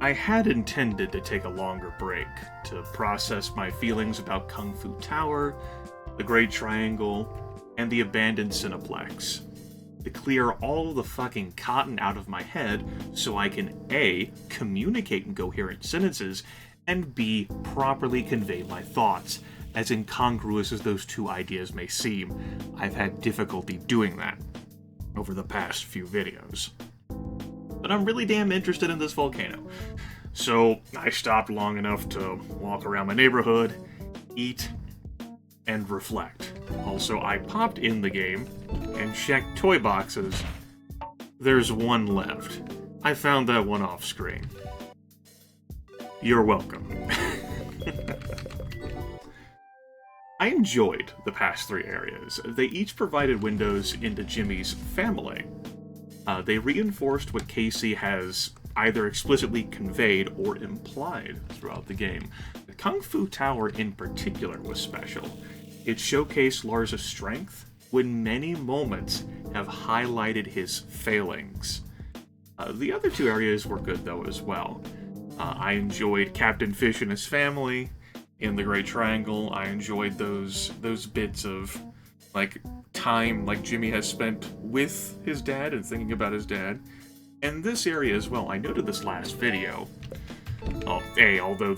I had intended to take a longer break to process my feelings about Kung Fu Tower, the Great Triangle, and the abandoned Cineplex. To clear all the fucking cotton out of my head so I can A. communicate in coherent sentences, and B. properly convey my thoughts, as incongruous as those two ideas may seem. I've had difficulty doing that over the past few videos. But I'm really damn interested in this volcano. So I stopped long enough to walk around my neighborhood, eat, and reflect. Also, I popped in the game and checked toy boxes. There's one left. I found that one off screen. You're welcome. I enjoyed the past three areas. They each provided windows into Jimmy's family. They reinforced what Casey has either explicitly conveyed or implied throughout the game. The Kung Fu Tower in particular was special. It showcased Lars' strength when many moments have highlighted his failings. The other two areas were good though as well. I enjoyed Captain Fish and his family in the Great Triangle. I enjoyed those bits of time Jimmy has spent with his dad and thinking about his dad. And this area as well, I noted this last video. Although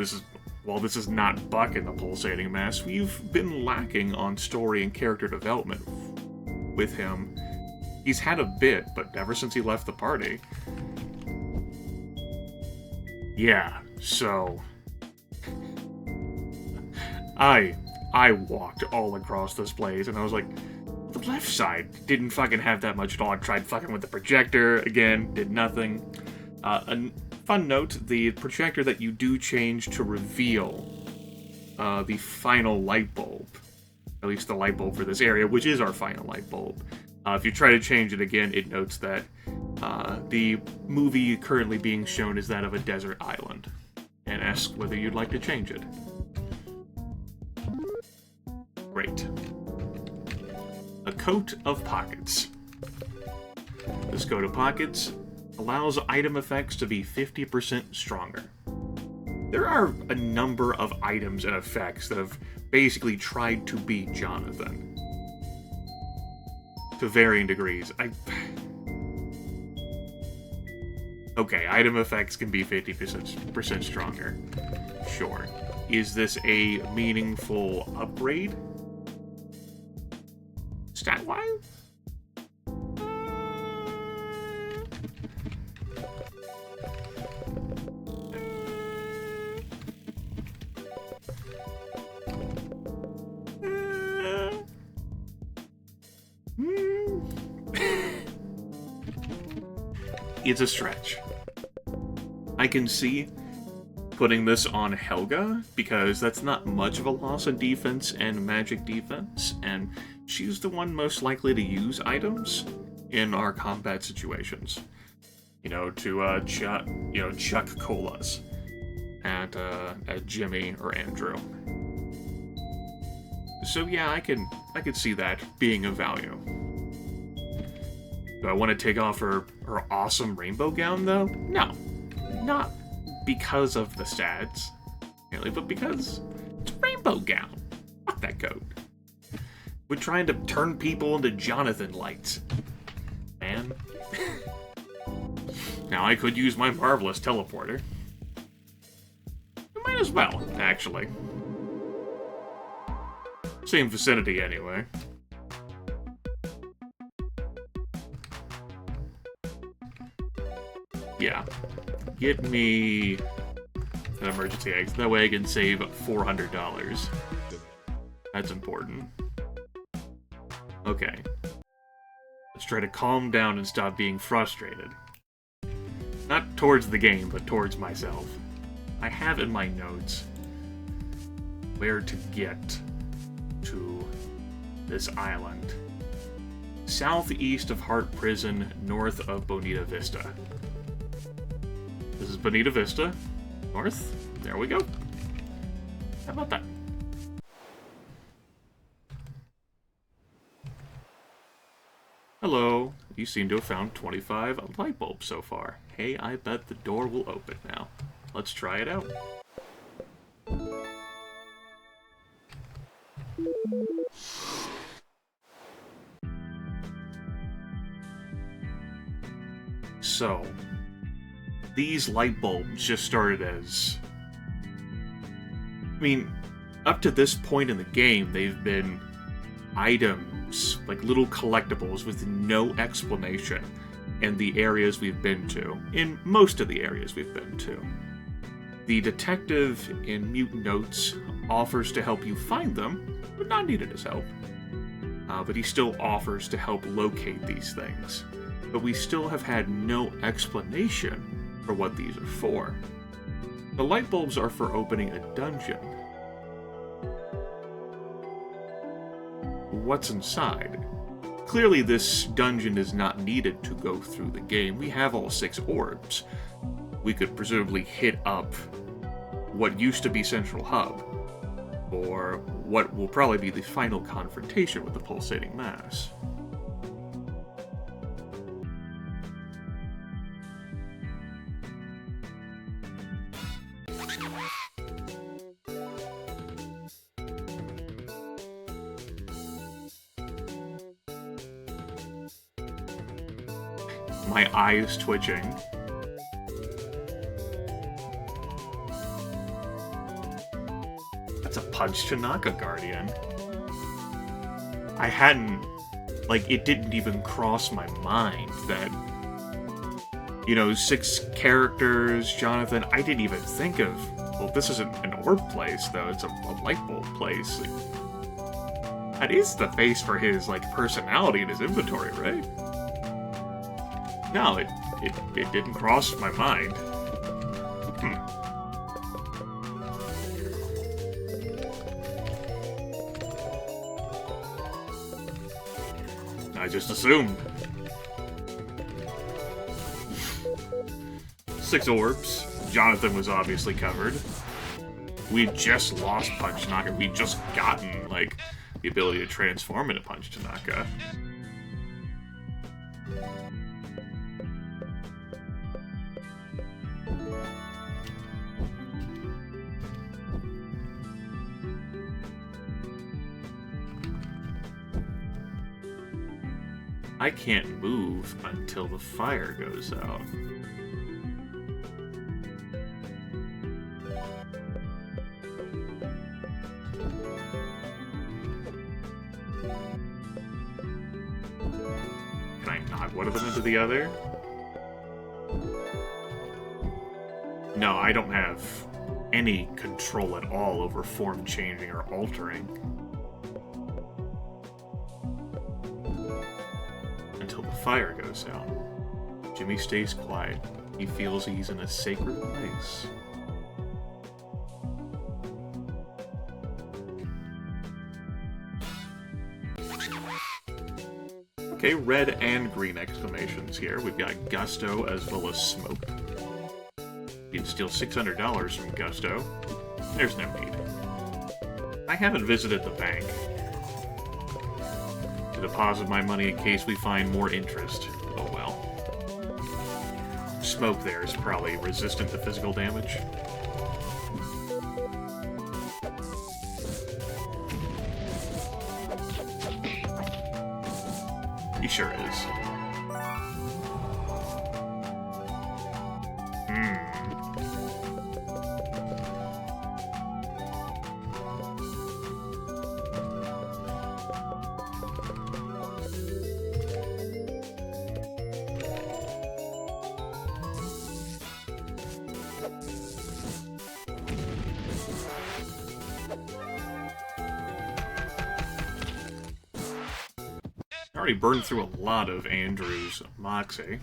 while this is not Buck in the Pulsating Mass, we've been lacking on story and character development with him. He's had a bit, but ever since he left the party. Yeah, so I walked all across this place, and I was like, the left side didn't fucking have that much at all. I tried fucking with the projector again, did nothing. A fun note, the projector that you do change to reveal the final light bulb, at least the light bulb for this area, which is our final light bulb. If you try to change it again, it notes that the movie currently being shown is that of a desert island, and asks whether you'd like to change it. Great. A coat of pockets. This coat of pockets allows item effects to be 50% stronger. There are a number of items and effects that have basically tried to be Jonathan. To varying degrees. Okay, item effects can be 50% stronger. Sure. Is this a meaningful upgrade? Stat-wise? It's a stretch. I can see putting this on Helga, because that's not much of a loss in defense and magic defense, and she's the one most likely to use items in our combat situations. To chuck colas at Jimmy or Andrew. So yeah, I could see that being of value. Do I want to take off her awesome rainbow gown though? No, not because of the stats, really, but because it's a rainbow gown. Fuck that coat. We're trying to turn people into Jonathan lights, man. Now I could use my marvelous teleporter. I might as well, actually. Same vicinity anyway. Yeah. Get me an emergency exit. That way I can save $400. That's important. Okay. Let's try to calm down and stop being frustrated. Not towards the game, but towards myself. I have in my notes where to get to this island. Southeast of Hart Prison, north of Bonita Vista. This is Bonita Vista. North. There we go. How about that? Hello. You seem to have found 25 light bulbs so far. Hey, I bet the door will open now. let's try it out. So, these light bulbs just started as... I mean, up to this point in the game, they've been items, like little collectibles with no explanation in the areas we've been to, in most of the areas we've been to. The detective in Mute Notes offers to help you find them, but not needed his help. But he still offers to help locate these things. But we still have had no explanation for what these are for. The light bulbs are for opening a dungeon. What's inside? Clearly this dungeon is not needed to go through the game. We have all 6 orbs. We could presumably hit up what used to be Central Hub, or what will probably be the final confrontation with the Pulsating Mass. My eye is twitching. That's a Punch Tanaka Guardian. I hadn't... Like, it didn't even cross my mind that... You know, 6 characters, Jonathan... I didn't even think of... Well, this isn't an orb place, though. It's a light bulb place. Like, that is the face for his, like, personality in his inventory, right? No, it didn't cross my mind. I just assumed. 6 orbs. Jonathan was obviously covered. We just lost Punch Tanaka. We'd just gotten, like, the ability to transform into Punch Tanaka. I can't move until the fire goes out. Can I knock one of them into the other? No, I don't have any control at all over form changing or altering. Until the fire goes out. Jimmy stays quiet. He feels he's in a sacred place. Okay, red and green exclamations here. We've got Gusto as well as Smoke. You can steal $600 from Gusto. There's no need. I haven't visited the bank to deposit my money in case we find more interest. Oh well. Smoke there is probably resistant to physical damage. He sure is. Already burned through a lot of Andrew's Moxie.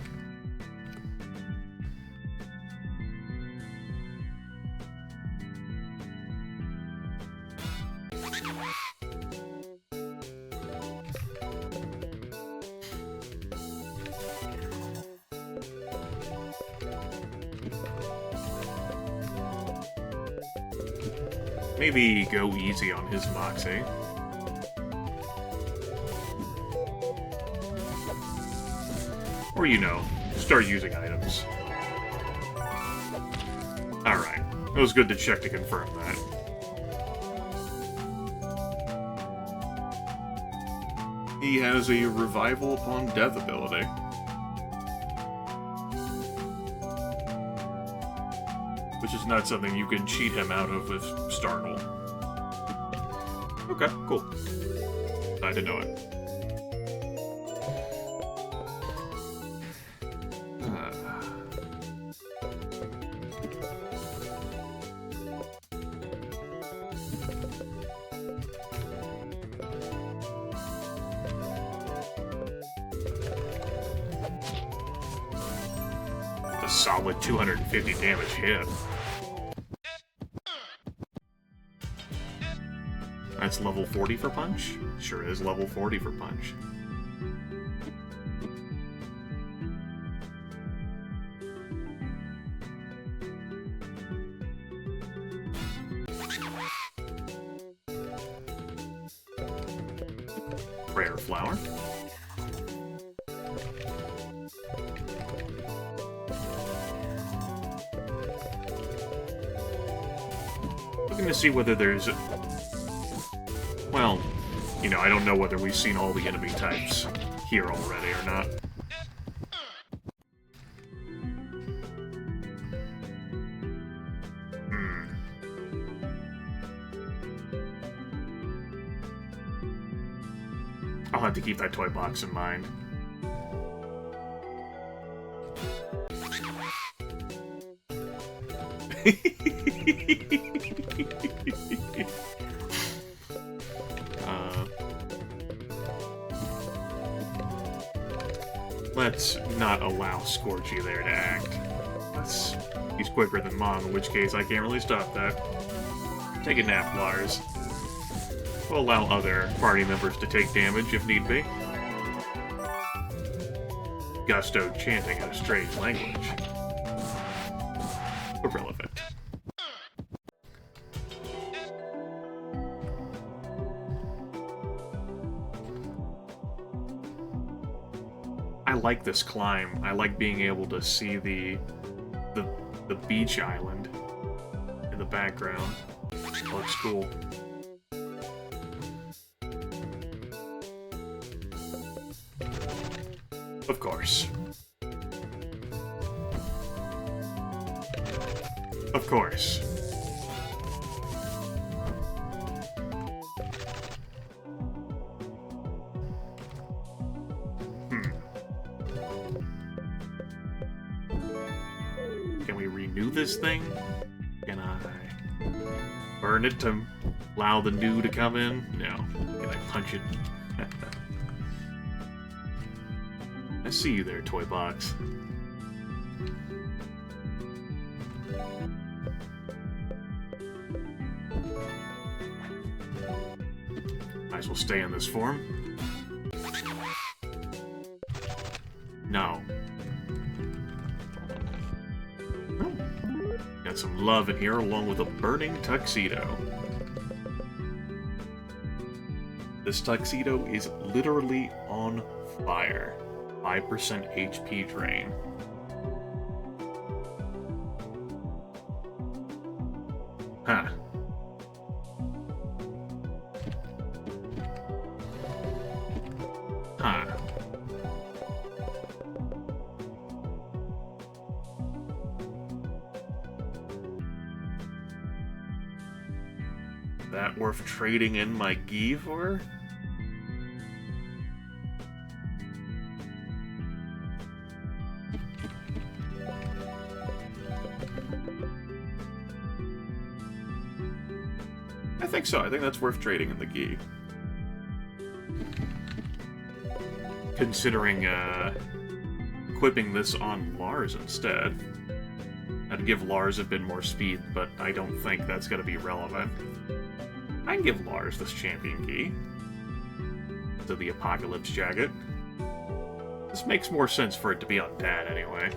Maybe go easy on his Moxie. Or, you know, start using items. Alright. It was good to check to confirm that. He has a Revival Upon Death ability. Which is not something you can cheat him out of with Startle. Okay, cool. I didn't know it. A solid 250 damage hit. That's level 40 for Punch? Sure is level 40 for Punch. Prayer Flower. Looking to see whether there's... Well, you know, I don't know whether we've seen all the enemy types here already or not. I'll have to keep that toy box in mind. Let's not allow Scorchy there to act. He's quicker than Mom, in which case I can't really stop that. Take a nap, Lars. We'll allow other party members to take damage if need be. Gusto chanting in a strange language. Irrelevant. I like this climb. I like being able to see the beach island in the background. It looks cool. Of course. Of course. Can we renew this thing? Can I burn it to allow the new to come in? No. Can I punch it? I see you there, toy box. Might as well stay in this form. No. Oh. Got some love in here along with a burning tuxedo. This tuxedo is literally on fire. 5% HP drain. Huh. Huh. That worth trading in my gi for? I think so. I think that's worth trading in the gi. Considering equipping this on Lars instead. I'd give Lars a bit more speed, but I don't think that's going to be relevant. I can give Lars this champion key. To the Apocalypse Jacket. This makes more sense for it to be on Dad anyway.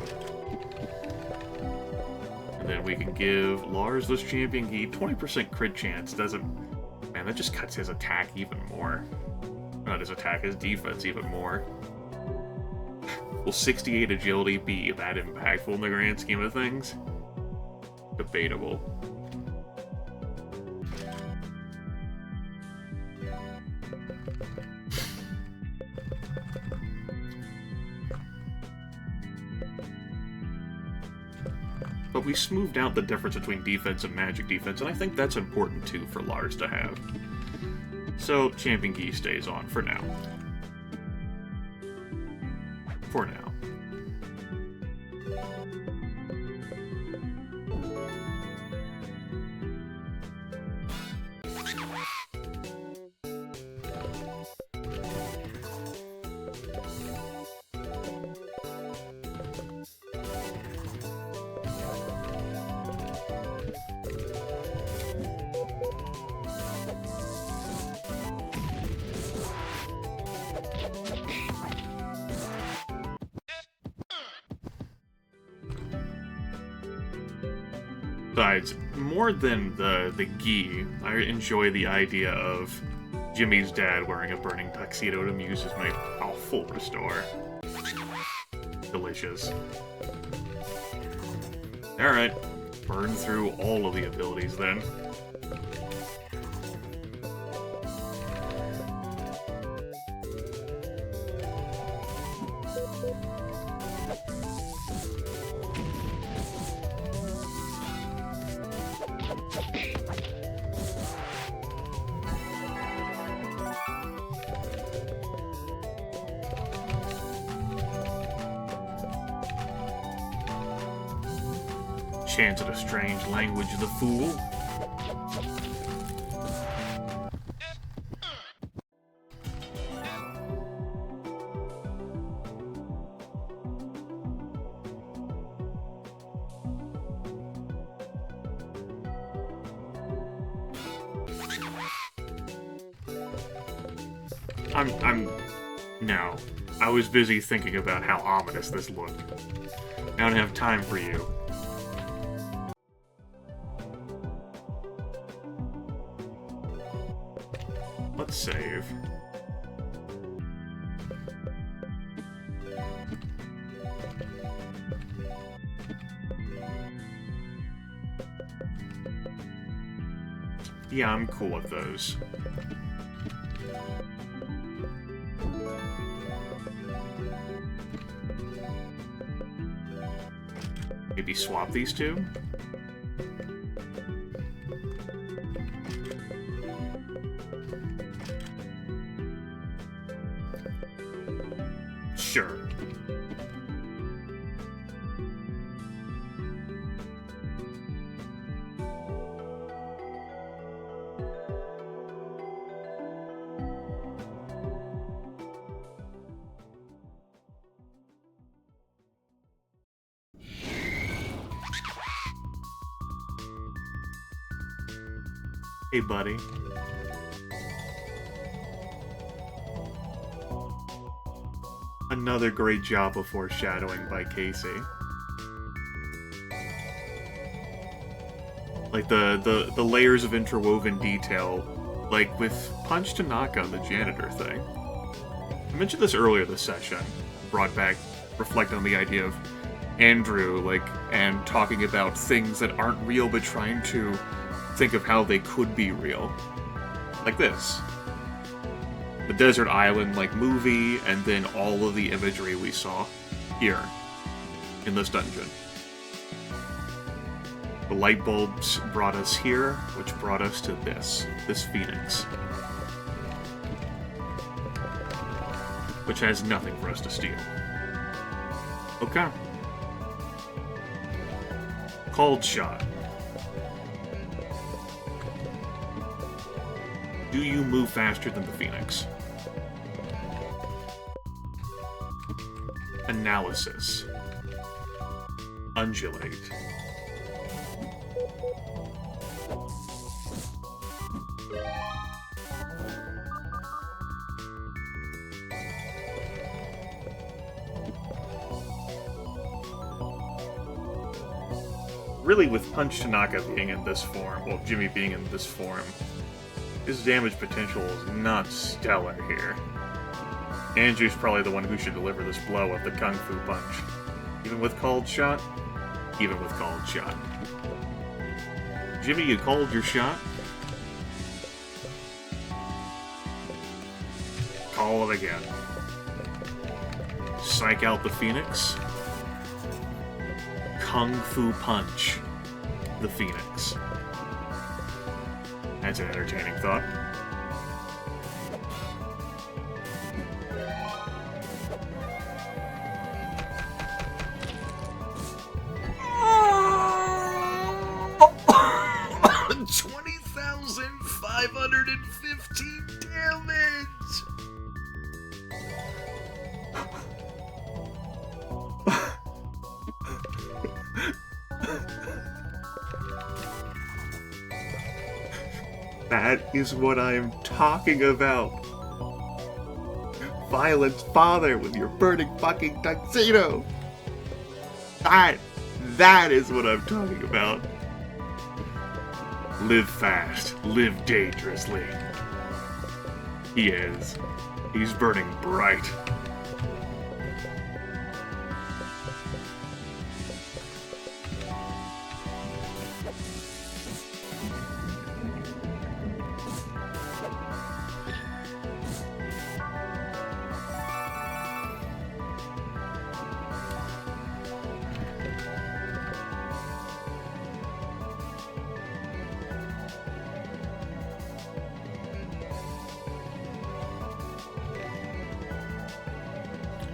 And then we can give Lars this champion key. 20% crit chance doesn't... Man, that just cuts his attack even more. Not his attack, his defense even more. Will 68 agility be that impactful in the grand scheme of things? debatable. But we smoothed out the difference between defense and magic defense, and I think that's important too for Lars to have. So, Champion Key stays on for now. For now. Besides, more than the gi, I enjoy the idea of Jimmy's dad wearing a burning tuxedo to amuse his mate. Oh, full restore. Delicious. Alright, burn through all of the abilities then. Chanted a strange language, the fool. No. I was busy thinking about how ominous this looked. I don't have time for you. Let's save. Yeah, I'm cool with those. Maybe swap these two? Sure. Hey, buddy. Another great job of foreshadowing by Casey. Like, the layers of interwoven detail, like with Punch Tanaka, the janitor thing. I mentioned this earlier this session, brought back, reflecting on the idea of Andrew, like, and talking about things that aren't real, but trying to think of how they could be real. Like this. The Desert Island, like, movie, and then all of the imagery we saw here, in this dungeon. The light bulbs brought us here, which brought us to this Phoenix. Which has nothing for us to steal. Okay. Cold shot. Do you move faster than the Phoenix? Analysis. Undulate. Really, with Punch Tanaka being in this form, well, Jimmy being in this form, his damage potential is not stellar here. Andrew's probably the one who should deliver this blow of the Kung Fu Punch. Even with Cold Shot? Even with Cold Shot. Jimmy, you called your shot? Call it again. Psych out the Phoenix. Kung Fu Punch the Phoenix. That's an entertaining thought. Oh! 20,515 damage! That is what I'm talking about. Violet's father with your burning fucking tuxedo. That is what I'm talking about. Live fast, live dangerously. He is. He's burning bright.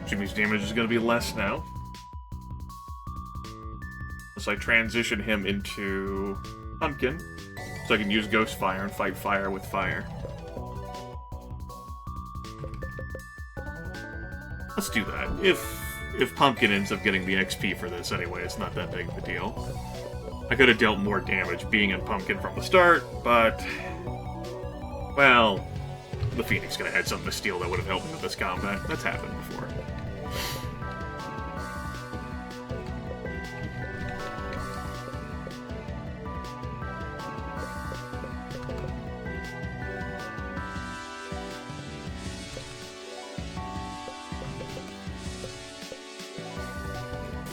Jimmy's damage is going to be less now. So I transition him into Pumpkin, so I can use Ghost Fire and fight fire with fire. Let's do that. If Pumpkin ends up getting the XP for this anyway, it's not that big of a deal. I could have dealt more damage being in Pumpkin from the start, but... well, the Phoenix could have had something to steal that would have helped me with this combat. That's happened before.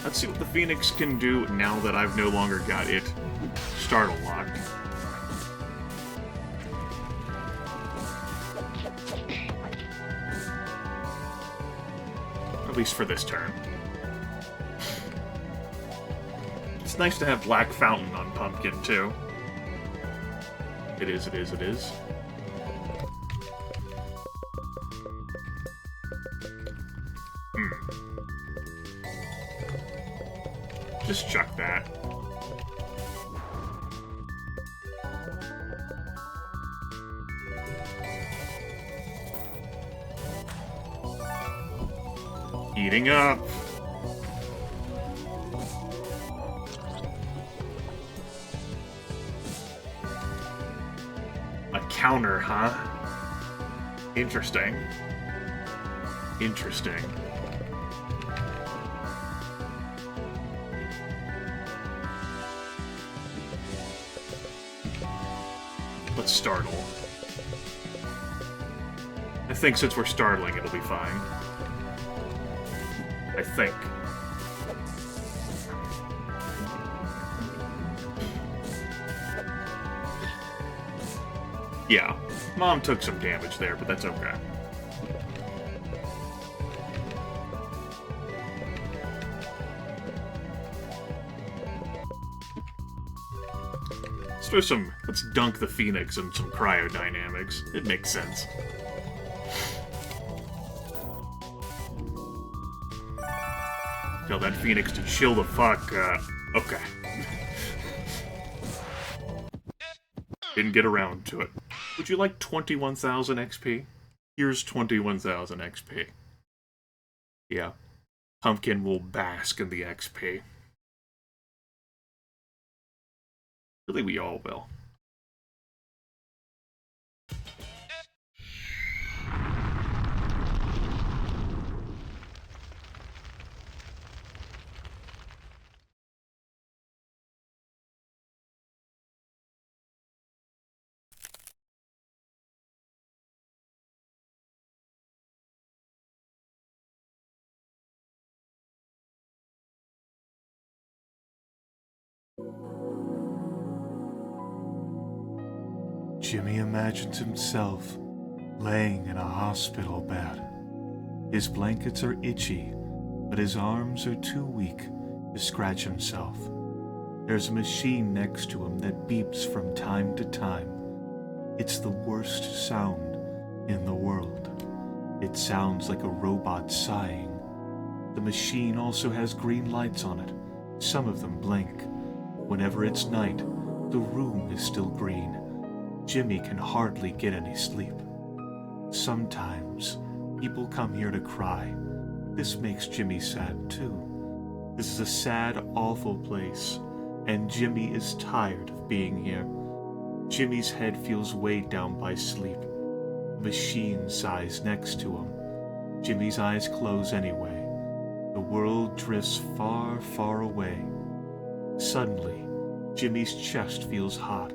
Let's see what the Phoenix can do now that I've no longer got it startle locked. At least for this turn. It's nice to have Black Fountain on Pumpkin, too. It is, it is, it is. Just chuck that. Eating up. A counter, huh? Interesting. Interesting. Let's startle. I think since we're startling, it'll be fine. I think. Yeah, Mom took some damage there, but that's okay. Let's dunk the Phoenix in some cryodynamics. It makes sense. Tell that Phoenix to chill the fuck up. Okay. Didn't get around to it. Would you like 21,000 XP? Here's 21,000 XP. Yeah. Pumpkin will bask in the XP. Really, we all will. Jimmy imagines himself laying in a hospital bed. His blankets are itchy, but his arms are too weak to scratch himself. There's a machine next to him that beeps from time to time. It's the worst sound in the world. It sounds like a robot sighing. The machine also has green lights on it. Some of them blink. Whenever it's night, the room is still green. Jimmy can hardly get any sleep. Sometimes, people come here to cry. This makes Jimmy sad too. This is a sad, awful place, and Jimmy is tired of being here. Jimmy's head feels weighed down by sleep. The machine sighs next to him. Jimmy's eyes close anyway. The world drifts far, far away. Suddenly, Jimmy's chest feels hot.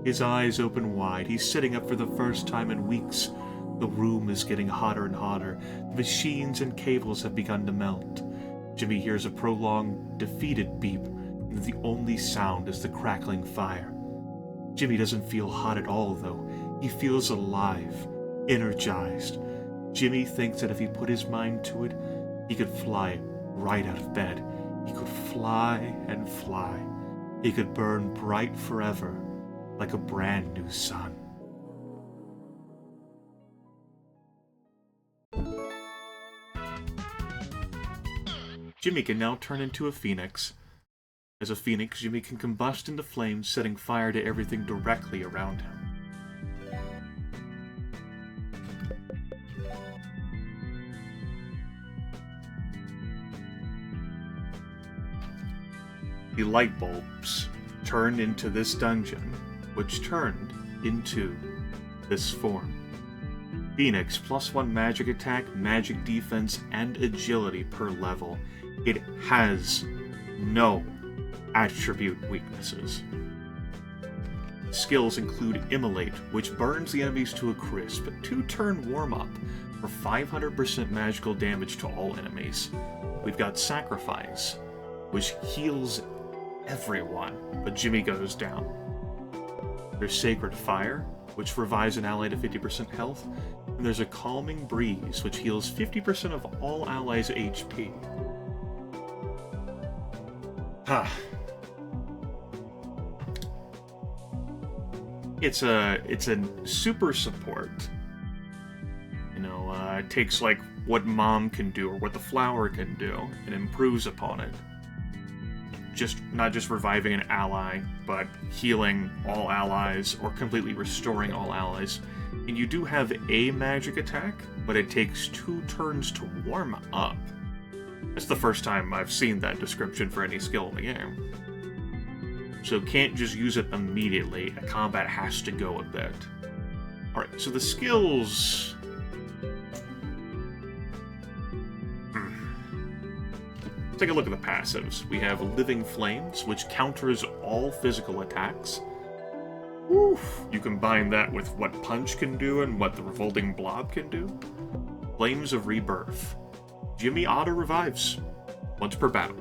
His eyes open wide. He's sitting up for the first time in weeks. The room is getting hotter and hotter. The machines and cables have begun to melt. Jimmy hears a prolonged, defeated beep, and the only sound is the crackling fire. Jimmy doesn't feel hot at all, though. He feels alive, energized. Jimmy thinks that if he put his mind to it, he could fly right out of bed. He could fly and fly. He could burn bright forever, like a brand new sun. Jimmy can now turn into a phoenix. As a phoenix, Jimmy can combust into flames, setting fire to everything directly around him. The light bulbs turned into this dungeon, which turned into this form. Phoenix, +1 magic attack, magic defense, and agility per level. It has no attribute weaknesses. Skills include Immolate, which burns the enemies to a crisp, 2-turn warm-up for 500% magical damage to all enemies. We've got Sacrifice, which heals everyone, but Jimmy goes down. There's Sacred Fire, which revives an ally to 50% health, and there's a Calming Breeze, which heals 50% of all allies' HP. It's a super support. You know, it takes like what Mom can do or what the flower can do and improves upon it. Not just reviving an ally, but healing all allies or completely restoring all allies. And you do have a magic attack, but it takes 2 turns to warm up. That's the first time I've seen that description for any skill in the game. So can't just use it immediately. A combat has to go a bit. Alright, so the skills... Take a look at the passives. We have Living Flames, which counters all physical attacks. Oof. You combine that with what Punch can do and what the Revolting Blob can do. Flames of Rebirth. Jimmy auto-revives once per battle.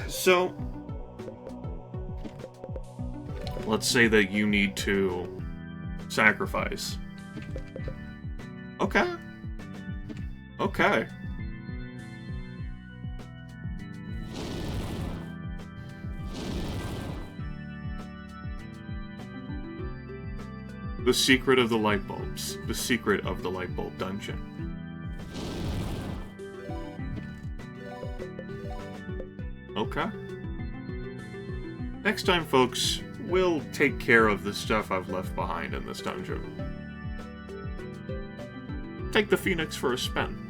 So, let's say that you need to sacrifice. Okay. Okay. The secret of the light bulbs. The secret of the light bulb dungeon. Okay. Next time, folks, we'll take care of the stuff I've left behind in this dungeon. Take the Phoenix for a spin.